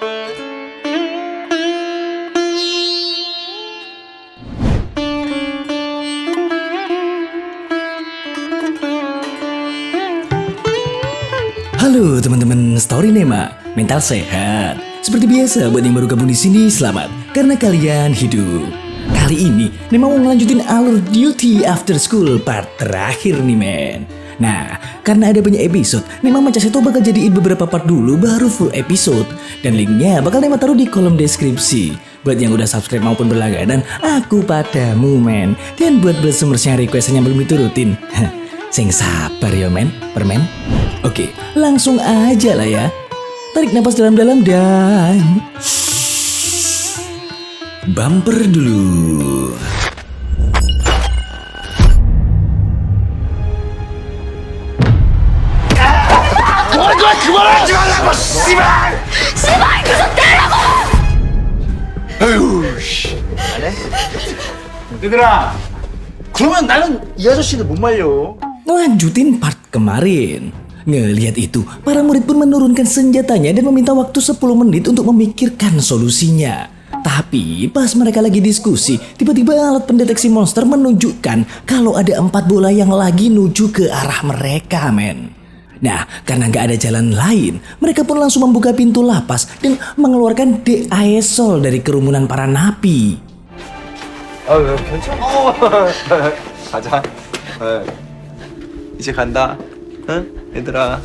Halo teman-teman Storynema, mental sehat. Seperti biasa buat yang baru gabung di sini, selamat karena kalian hidup. Kali ini Nema mau ngelanjutin alur Duty After School part terakhir nih men. Nah, karena ada banyak episode, Nema Macas itu bakal jadiin beberapa part dulu baru full episode. Dan linknya bakal Nema taruh di kolom deskripsi. Buat yang udah subscribe maupun berlangganan, aku padamu men. Dan buat blossomers yang requestnya belum diturutin, sing sabar ya men, permen. Oke, langsung aja lah ya. Tarik napas dalam-dalam dan bumper dulu. 얘들아, 그러면 나는 이 아저씨를 못 말려. Lanjutin part kemarin. Ngelihat itu, para murid pun menurunkan senjatanya dan meminta waktu 10 menit untuk memikirkan solusinya. Tapi pas mereka lagi diskusi, tiba-tiba alat pendeteksi monster menunjukkan kalau ada 4 bola yang lagi nuju ke arah mereka men. Nah, karena nggak ada jalan lain, mereka pun langsung membuka pintu lapas dan mengeluarkan Deaesol dari kerumunan para napi. 괜찮아. 가자. 이제 간다. 응? 얘들아.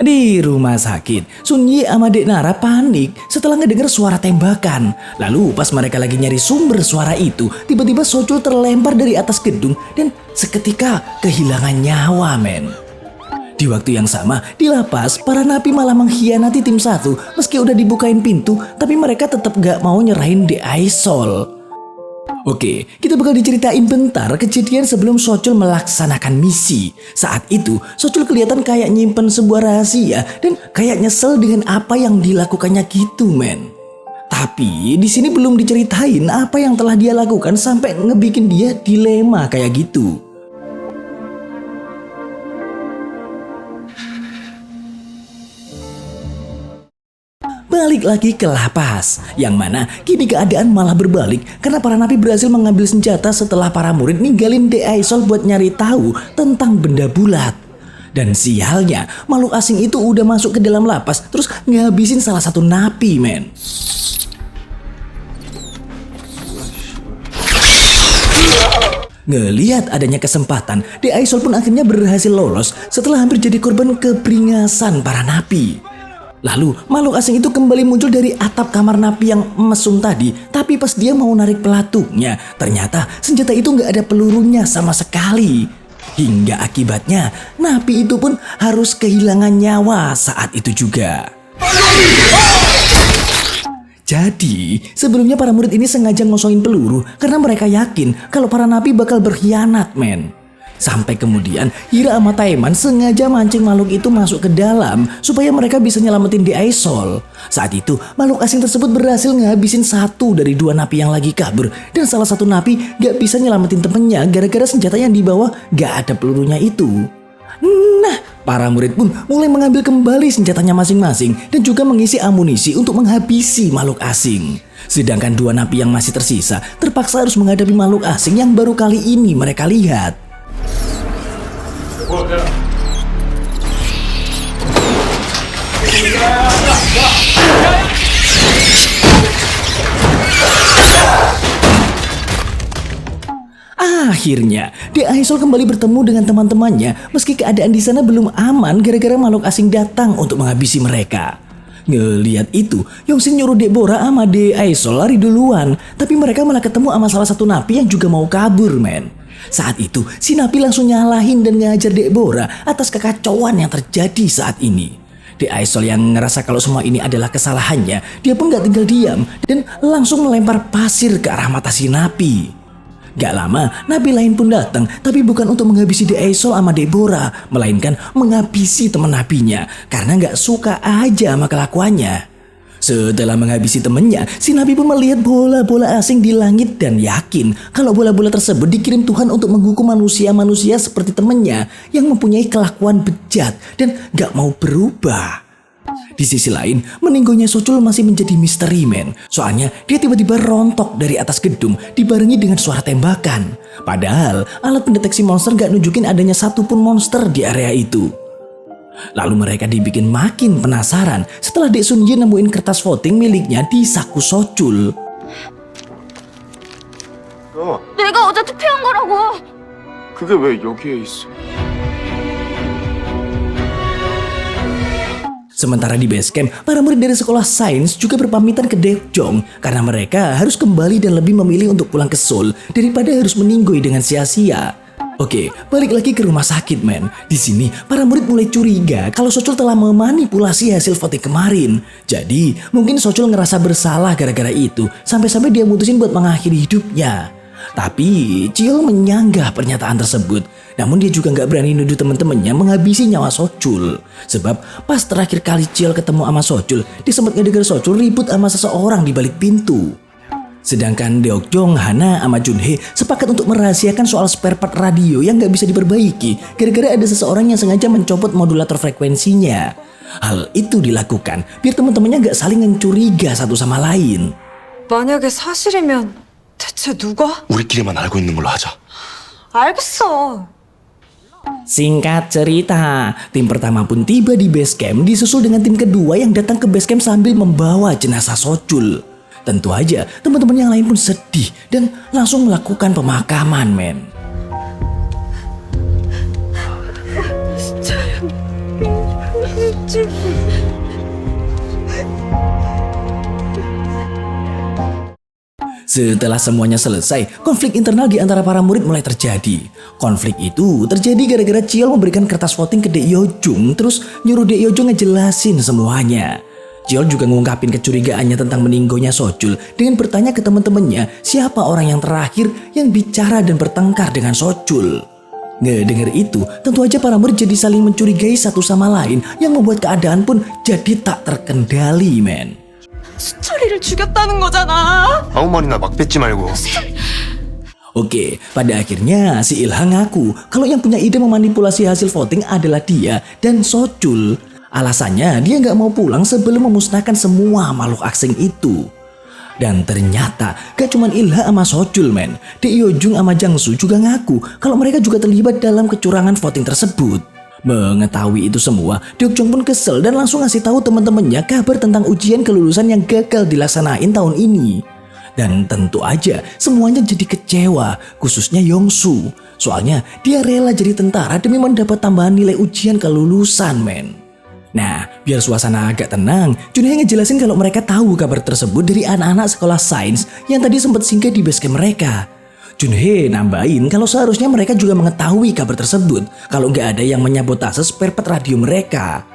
Di rumah sakit, Sun Yi sama Dek Nara panik setelah ngedenger suara tembakan. Lalu pas mereka lagi nyari sumber suara itu, tiba-tiba Sojul terlempar dari atas gedung dan seketika kehilangan nyawa men. Di waktu yang sama, di lapas, para napi malah mengkhianati tim satu. Meski udah dibukain pintu, tapi mereka tetap gak mau nyerahin Deaesol. Oke, kita bakal diceritain bentar kejadian sebelum Sojul melaksanakan misi. Saat itu, Sojul kelihatan kayak nyimpen sebuah rahasia dan kayak nyesel dengan apa yang dilakukannya gitu, men. Tapi di sini belum diceritain apa yang telah dia lakukan sampai ngebikin dia dilema kayak gitu. Balik lagi ke lapas, yang mana kini keadaan malah berbalik karena para napi berhasil mengambil senjata setelah para murid ninggalin Deaesol buat nyari tahu tentang benda bulat. Dan sialnya, makhluk asing itu udah masuk ke dalam lapas terus ngabisin salah satu napi men. Ngelihat adanya kesempatan, Deaesol pun akhirnya berhasil lolos setelah hampir jadi korban keberingasan para napi. Lalu makhluk asing itu kembali muncul dari atap kamar napi yang mesum tadi. Tapi pas dia mau narik pelatungnya, ternyata senjata itu gak ada pelurunya sama sekali. Hingga akibatnya napi itu pun harus kehilangan nyawa saat itu juga. Jadi sebelumnya para murid ini sengaja ngosongin peluru karena mereka yakin kalau para napi bakal berkhianat men. Sampai kemudian Hira sama Taiman sengaja mancing makhluk itu masuk ke dalam supaya mereka bisa nyelamatin Deaesol. Saat itu makhluk asing tersebut berhasil ngabisin 1 dari 2 napi yang lagi kabur. Dan salah satu napi gak bisa nyelamatin temennya gara-gara senjata yang dibawa gak ada pelurunya itu. Nah, para murid pun mulai mengambil kembali senjatanya masing-masing dan juga mengisi amunisi untuk menghabisi makhluk asing. Sedangkan 2 napi yang masih tersisa terpaksa harus menghadapi makhluk asing yang baru kali ini mereka lihat. Akhirnya, Deaesol kembali bertemu dengan teman-temannya meski keadaan di sana belum aman gara-gara makhluk asing datang untuk menghabisi mereka. Ngeliat itu, Yongsin nyuruh Deborah sama Deaesol lari duluan, tapi mereka malah ketemu sama salah satu napi yang juga mau kabur, men. Saat itu, si napi langsung nyalahin dan ngajar Deborah atas kekacauan yang terjadi saat ini. Deaesol yang ngerasa kalau semua ini adalah kesalahannya, dia pun gak tinggal diam dan langsung melempar pasir ke arah mata si napi. Gak lama, napi lain pun datang, tapi bukan untuk menghabisi Deaesol sama Deborah, melainkan menghabisi teman napinya karena gak suka aja sama kelakuannya. Setelah menghabisi temannya, si nabi pun melihat bola-bola asing di langit dan yakin kalau bola-bola tersebut dikirim Tuhan untuk menghukum manusia-manusia seperti temannya yang mempunyai kelakuan bejat dan gak mau berubah. Di sisi lain, meninggonya Sochul masih menjadi misteri, men. Soalnya dia tiba-tiba rontok dari atas gedung dibarengi dengan suara tembakan. Padahal alat pendeteksi monster gak nunjukin adanya satupun monster di area itu. Lalu mereka dibikin makin penasaran setelah Dek Sunyi nemuin kertas voting miliknya di saku Sochul. 내가 어제 투표한 거라고. 그게 왜 여기에 있어? Sementara di base camp, para murid dari sekolah sains juga berpamitan ke Daejeong karena mereka harus kembali dan lebih memilih untuk pulang ke Seoul daripada harus meninggoy dengan sia-sia. Oke, balik lagi ke rumah sakit, men. Di sini, para murid mulai curiga kalau Sochul telah memanipulasi hasil voting kemarin. Jadi, mungkin Sochul ngerasa bersalah gara-gara itu, sampai-sampai dia mutusin buat mengakhiri hidupnya. Tapi, Chiol menyanggah pernyataan tersebut. Namun dia juga nggak berani nuduh teman-temannya menghabisi nyawa Sochul. Sebab pas terakhir kali Chiol ketemu sama Sochul, dia sempat ngedenger Sochul ribut sama seseorang di balik pintu. Sedangkan Daejeong, Hana, sama Junhee sepakat untuk merahasiakan soal spare part radio yang nggak bisa diperbaiki gara-gara ada seseorang yang sengaja mencopot modulator frekuensinya. Hal itu dilakukan biar teman-temannya nggak saling mencuriga satu sama lain. 만약에 사실이면 대체 누가? 우리끼리만 알고 있는 걸로 하자. 알겠어. Singkat cerita, tim pertama pun tiba di base camp disusul dengan tim kedua yang datang ke base camp sambil membawa jenazah Sochul. Tentu aja teman-teman yang lain pun sedih dan langsung melakukan pemakaman, men. Setelah semuanya selesai, konflik internal di antara para murid mulai terjadi. Konflik itu terjadi gara-gara Chiol memberikan kertas voting ke Daejeong terus nyuruh Daejeong ngejelasin semuanya. Chiol juga ngungkapin kecurigaannya tentang meninggonya Sochul dengan bertanya ke teman-temannya siapa orang yang terakhir yang bicara dan bertengkar dengan Sochul. Ngedenger itu, tentu aja para murid jadi saling mencurigai satu sama lain yang membuat keadaan pun jadi tak terkendali, men. 수철이를 죽였다는 거잖아. 아무 말이나 막 뱉지 말고. Oke, pada akhirnya si Ilha ngaku kalau yang punya ide memanipulasi hasil voting adalah dia dan Sochul. Alasannya dia nggak mau pulang sebelum memusnahkan semua makhluk asing itu. Dan ternyata gak cuma Ilha sama Sochul, men. Daejeong sama Jangsu juga ngaku kalau mereka juga terlibat dalam kecurangan voting tersebut. Mengetahui itu semua, Daejeong pun kesel dan langsung ngasih tahu teman-temannya kabar tentang ujian kelulusan yang gagal dilaksanain tahun ini. Dan tentu aja semuanya jadi kecewa, khususnya Yongsu. Soalnya dia rela jadi tentara demi mendapat tambahan nilai ujian kelulusan, men. Nah, biar suasana agak tenang, Junhee ngejelasin kalau mereka tahu kabar tersebut dari anak-anak sekolah sains yang tadi sempat singgah di base camp mereka. Junhee nambahin kalau seharusnya mereka juga mengetahui kabar tersebut kalau nggak ada yang menyabotase spare part radio mereka.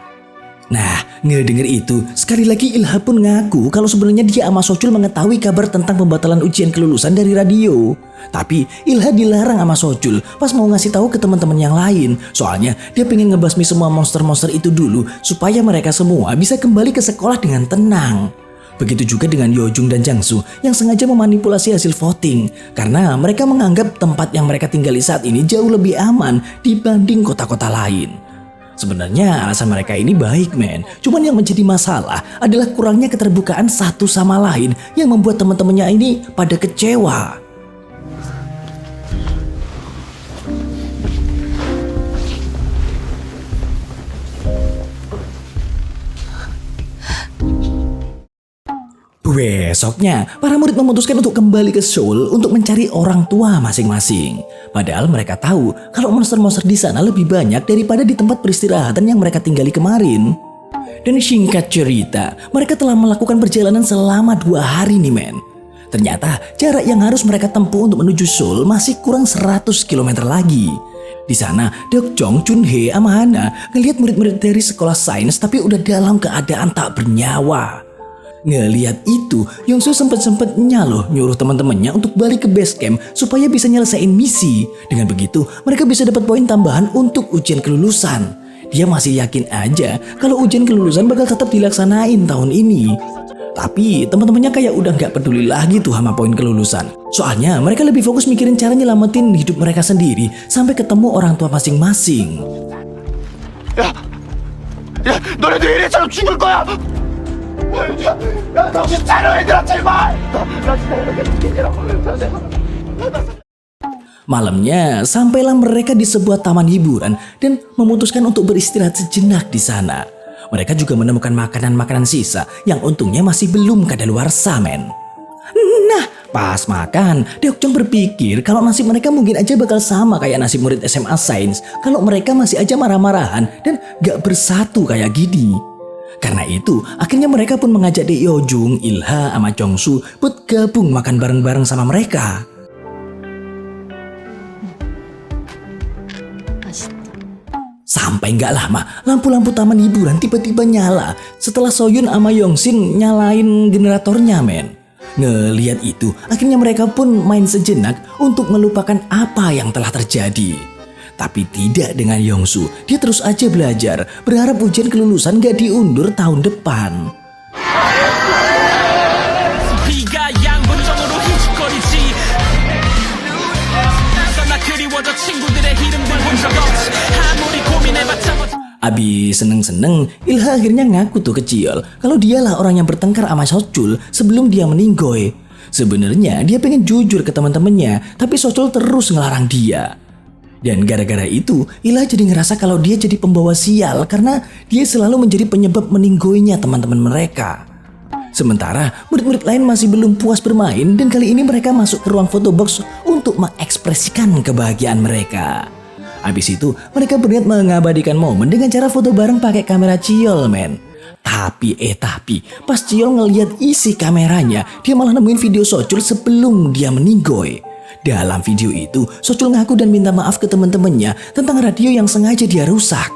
Nah, ngedenger itu, sekali lagi Ilha pun ngaku kalau sebenarnya dia sama Sochul mengetahui kabar tentang pembatalan ujian kelulusan dari radio. Tapi Ilha dilarang sama Sochul pas mau ngasih tahu ke teman-teman yang lain. Soalnya dia pengen ngebasmi semua monster-monster itu dulu supaya mereka semua bisa kembali ke sekolah dengan tenang. Begitu juga dengan Yeojung dan Jangsu yang sengaja memanipulasi hasil voting karena mereka menganggap tempat yang mereka tinggali saat ini jauh lebih aman dibanding kota-kota lain. Sebenarnya alasan mereka ini baik, men. Cuman yang menjadi masalah adalah kurangnya keterbukaan satu sama lain yang membuat teman-temannya ini pada kecewa. Besoknya, para murid memutuskan untuk kembali ke Seoul untuk mencari orang tua masing-masing. Padahal mereka tahu kalau monster-monster di sana lebih banyak daripada di tempat peristirahatan yang mereka tinggali kemarin. Dan singkat cerita, mereka telah melakukan perjalanan selama 2 hari nih, men. Ternyata jarak yang harus mereka tempuh untuk menuju Seoul masih kurang 100 km lagi. Di sana, Daejeong, Junhee, sama Hana ngelihat murid-murid dari sekolah sains tapi udah dalam keadaan tak bernyawa. Ngelihat itu, Yongsu sempet-sempetnya loh nyuruh teman-temannya untuk balik ke base camp supaya bisa nyelesain misi. Dengan begitu, mereka bisa dapat poin tambahan untuk ujian kelulusan. Dia masih yakin aja kalau ujian kelulusan bakal tetap dilaksanain tahun ini. Tapi teman-temannya kayak udah gak peduli lagi tuh sama poin kelulusan. Soalnya mereka lebih fokus mikirin cara nyelamatin hidup mereka sendiri sampai ketemu orang tua masing-masing. 야, 야, 너네들 이래처럼 죽을 거야! 야, 정신 차려, 얘들아, 제발! 나 진짜 이렇게 죽이라고. Malamnya, sampailah mereka di sebuah taman hiburan dan memutuskan untuk beristirahat sejenak di sana. Mereka juga menemukan makanan-makanan sisa yang untungnya masih belum kadaluarsa, men. Nah, pas makan, Deokjong berpikir kalau nasib mereka mungkin aja bakal sama kayak nasib murid SMA Sains kalau mereka masih aja marah-marahan dan gak bersatu kayak gini. Karena itu, akhirnya mereka pun mengajak Deokjong, Ilha, sama Jongsu buat gabung makan bareng-bareng sama mereka. Sampai nggak lama, lampu-lampu taman hiburan tiba-tiba nyala setelah Soyun sama Yongsin nyalain generatornya, men. Ngelihat itu, akhirnya mereka pun main sejenak untuk melupakan apa yang telah terjadi. Tapi tidak dengan Yongsu, dia terus aja belajar, berharap ujian kelulusan gak diundur tahun depan. Abis seneng-seneng, Ilha akhirnya ngaku tuh ke Chiol kalau dialah orang yang bertengkar sama Sochul sebelum dia meninggoy. Sebenarnya dia pengen jujur ke teman-temannya, tapi Sochul terus ngelarang dia. Dan gara-gara itu, Ilha jadi ngerasa kalau dia jadi pembawa sial karena dia selalu menjadi penyebab meninggoynya teman-teman mereka. Sementara murid-murid lain masih belum puas bermain dan kali ini mereka masuk ke ruang photobox untuk mengekspresikan kebahagiaan mereka. Habis itu mereka berniat mengabadikan momen dengan cara foto bareng pakai kamera Chiol, men. Tapi pas Chiol ngelihat isi kameranya, dia malah nemuin video Sochul sebelum dia meninggoy. Dalam video itu, Sochul ngaku dan minta maaf ke teman-temannya tentang radio yang sengaja dia rusak.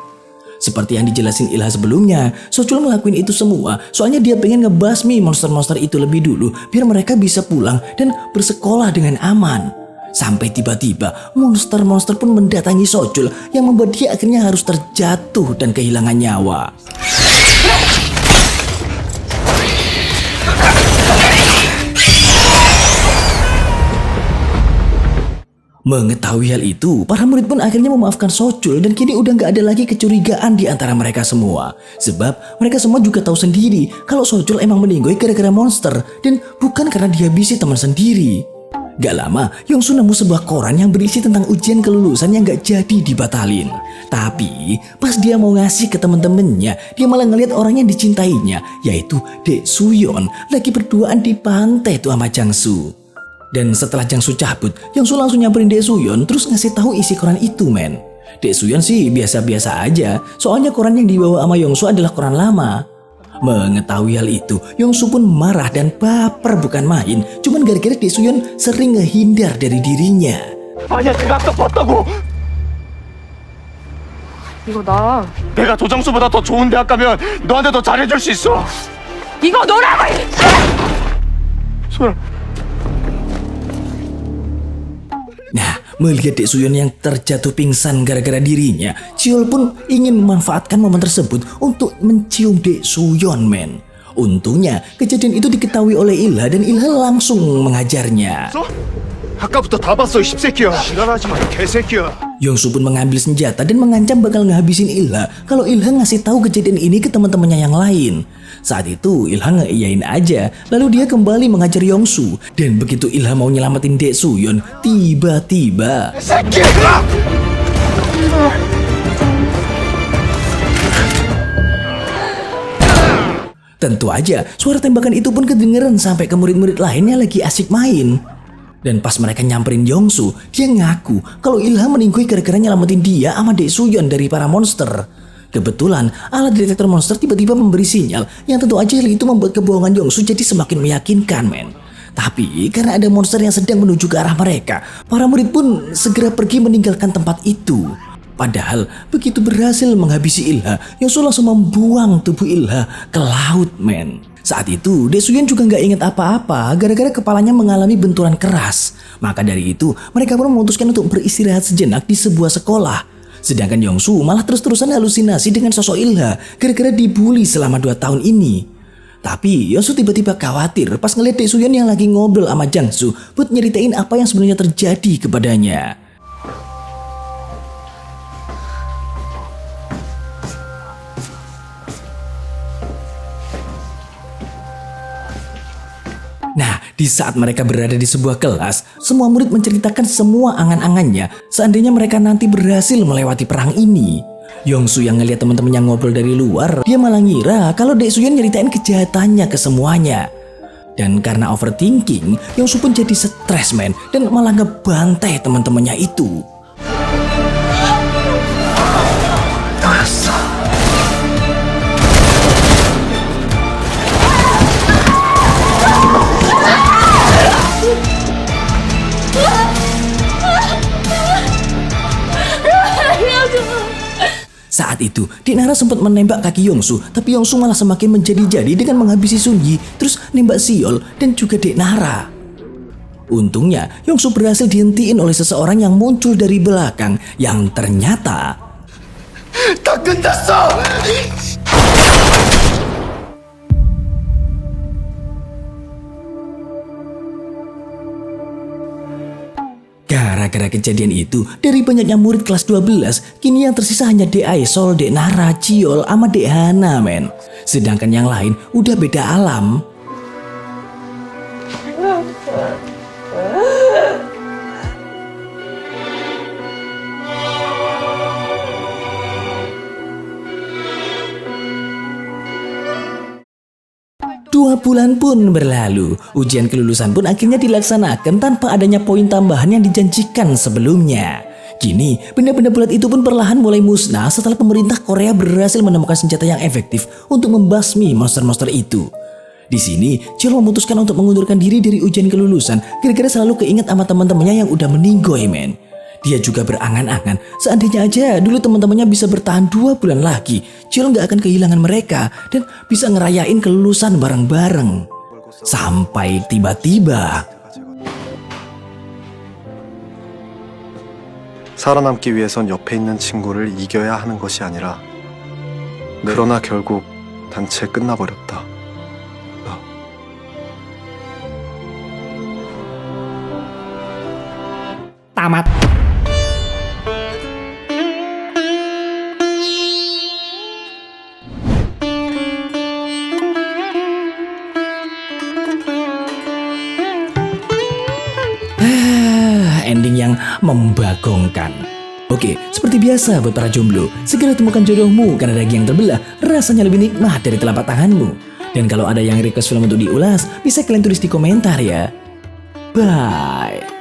Seperti yang dijelasin Ilha sebelumnya, Sochul ngelakuin itu semua soalnya dia pengen ngebasmi monster-monster itu lebih dulu biar mereka bisa pulang dan bersekolah dengan aman. Sampai tiba-tiba monster-monster pun mendatangi Sochul yang membuat dia akhirnya harus terjatuh dan kehilangan nyawa. Mengetahui hal itu, para murid pun akhirnya memaafkan Sochul dan kini udah gak ada lagi kecurigaan di antara mereka semua. Sebab mereka semua juga tahu sendiri kalau Sochul emang meninggoy gara-gara monster dan bukan karena dihabisi teman sendiri. Gak lama, Yongsu nemu sebuah koran yang berisi tentang ujian kelulusan yang gak jadi dibatalin. Tapi pas dia mau ngasih ke temen-temennya, dia malah ngeliat orang yang dicintainya, yaitu Dek Suyeon, lagi berduaan di pantai tuh sama Jangsu. Dan setelah Jangsu cabut, Yongsu langsung nyamperin Dek Suyeon terus ngasih tahu isi koran itu, men. Dek Suyeon sih biasa-biasa aja, soalnya koran yang dibawa sama Yongsu adalah koran lama. Mengetahui hal itu, Yongsu pun marah dan baper bukan main. Cuman gara-gara Dek Suyeon sering ngehindar dari dirinya. 아니야, 내가 아까 봤다고! 이거 나. 내가 도정수보다 더 좋은 대학 가면 너한테 더 잘해줄 수 있어! 이거 너라고 이 소연. Nah, melihat Dek Suyeon yang terjatuh pingsan gara-gara dirinya, Chiol pun ingin memanfaatkan momen tersebut untuk mencium Dek Suyeon, men. Untungnya, kejadian itu diketahui oleh Ilha dan Ilha langsung mengajarnya. 아까부터 다 봤어, 이 십새끼야. 지랄하지 마, 개새끼야. Yongsu pun mengambil senjata dan mengancam bakal ngehabisin Ilha kalau Ilha ngasih tahu kejadian ini ke teman-temannya yang lain. Saat itu Ilha ngeiyain aja, lalu dia kembali mengajar Yongsu. Dan begitu Ilha mau nyelamatin Dek Suyeon, tiba-tiba tentu aja suara tembakan itu pun kedengeran sampai ke murid-murid lainnya lagi asik main. Dan pas mereka nyamperin Yongsu, dia ngaku kalau Ilha meninggoy gara-gara nyelamatin dia sama Dek Suyeon dari para monster. Kebetulan alat detektor monster tiba-tiba memberi sinyal yang tentu aja hal itu membuat kebohongan Yongsu jadi semakin meyakinkan, men. Tapi karena ada monster yang sedang menuju ke arah mereka, para murid pun segera pergi meninggalkan tempat itu. Padahal begitu berhasil menghabisi Ilha, Yongsu langsung membuang tubuh Ilha ke laut, men. Saat itu, Dek Suyeon juga nggak ingat apa-apa gara-gara kepalanya mengalami benturan keras. Maka dari itu, mereka pun memutuskan untuk beristirahat sejenak di sebuah sekolah. Sedangkan Yongsu malah terus-terusan halusinasi dengan sosok Ilha gara-gara dibully selama 2 tahun ini. Tapi Yongsu tiba-tiba khawatir pas ngeliat Dek Suyeon yang lagi ngobrol sama Jangsu buat nyeritain apa yang sebenarnya terjadi kepadanya. Nah, di saat mereka berada di sebuah kelas, semua murid menceritakan semua angan-angannya seandainya mereka nanti berhasil melewati perang ini. Yongsu yang ngeliat teman-temannya ngobrol dari luar, dia malah ngira kalau Dek Suyun nyeritain kejahatannya ke semuanya. Dan karena overthinking, Yongsu pun jadi stres men dan malah ngebantai teman-temannya itu. Saat itu, Dek Nara sempat menembak kaki Yongsu, tapi Yongsu malah semakin menjadi-jadi dengan menghabisi Sun Yi, terus nembak Seol dan juga Dek Nara. Untungnya, Yongsu berhasil dihentiin oleh seseorang yang muncul dari belakang, yang ternyata 다 끝났어! gara-gara kejadian itu, dari banyaknya murid kelas 12, kini yang tersisa hanya Dek Aesol, Dek Nara, Ciol, sama Dek Hana men. Sedangkan yang lain udah beda alam. Dua bulan pun berlalu, ujian kelulusan pun akhirnya dilaksanakan tanpa adanya poin tambahan yang dijanjikan sebelumnya. Kini, benda-benda bulat itu pun perlahan mulai musnah setelah pemerintah Korea berhasil menemukan senjata yang efektif untuk membasmi monster-monster itu. Di sini, Ciol memutuskan untuk mengundurkan diri dari ujian kelulusan gara-gara selalu keinget sama teman-temannya yang udah meninggoy men. Dia juga berangan-angan, seandainya aja dulu teman-temannya bisa bertahan 2 bulan lagi, Ciol nggak akan kehilangan mereka dan bisa ngerayain kelulusan bareng-bareng. Sampai tiba-tiba 살아남기 위해선 옆에 있는 친구를 이겨야 하는 것이 아니라 그러나 결국 단체 끝나버렸다. tamat. Ending yang membagongkan. Oke, seperti biasa buat para jomblo, segera temukan jodohmu karena daging yang terbelah rasanya lebih nikmat dari telapak tanganmu. Dan kalau ada yang request film untuk diulas, bisa kalian tulis di komentar ya. Bye.